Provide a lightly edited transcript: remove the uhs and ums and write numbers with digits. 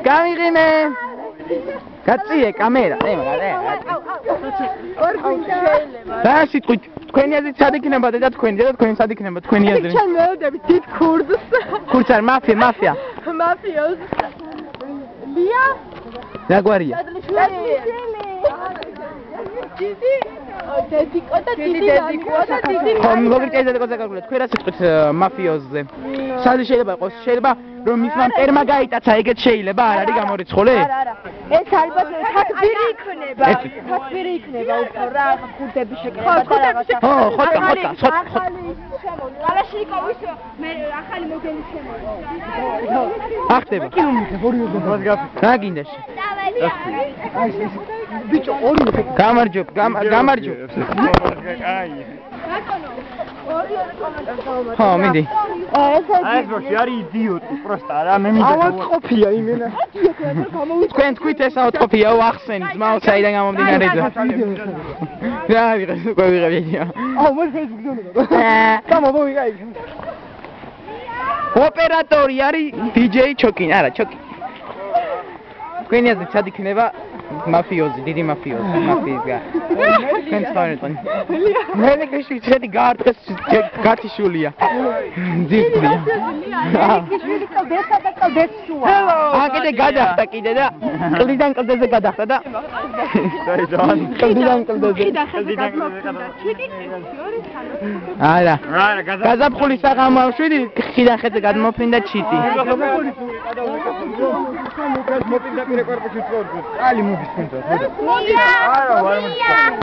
გამიღიმე. გაწიე კამერა. რა სიტყვით თქვენი აზრით სად იქნება და თქვენი და თქვენი სად იქნება თქვენი აზრით? ჩვენ მეოდებით დიდ ქურდს. ქურდს არ მაფია. მაფიოზ. ლია? რა გვარია? დედიკო და დიდი ხო, მოგიწევთ გაკეთებულად. თქვენ რა სიტყვით მაფიოზზე? სად შეიძლება იყოს? შეიძლება რომ მისმა მტერმა გაიტაცა, ეგეც შეიძლება, არ არის გამორიცხული? არა. ეს ალბათ თათბირი იქნება. თათბირი იქნება უფრო რა ქურდების შეკრება და რაღაცა. ხო, ხოთა. კალაშნიკოვის მე ახალი მოდელი შემოიღო. ახტება. რა გინდა? ბიჭო, ორივე გამარჯობ. ხო, მიდი. ეს როში არის იდიოტი, პროსტა რა, მე მინდა. ავატყოფია იმენა. თქვენ თქვით ეს ავატყოფიაო ახსენით, ძმაო, საიდან გამომდინარე და. რა ვიღეს უკვე ვიღებია. მე ფეისბუქზე. მოვიღე. ოპერატორი არის DJ ჩოკინ, არა, ჩოკი. თქვენი აზრით სად იქნება მაფიოზი, დიდი მაფიოზი, მაფიოზი. თქვენ სწორედ. მე გეშიჩეთი გაარტყეს გათიშულია. ძირწია. შვილი კლდესა და კლდესშუა. კიდე გადახტა კიდე და კლდიდან კლდეზე გადახტა და კლდიდან კლდეზე. არა. გაზაფხულის საღამოშვიდი ხიდან ხედზე გადმოფრინდა ჩიტი. მოპინდა პირე კორპუსი წორს. ალი მოგისმენთ. არა,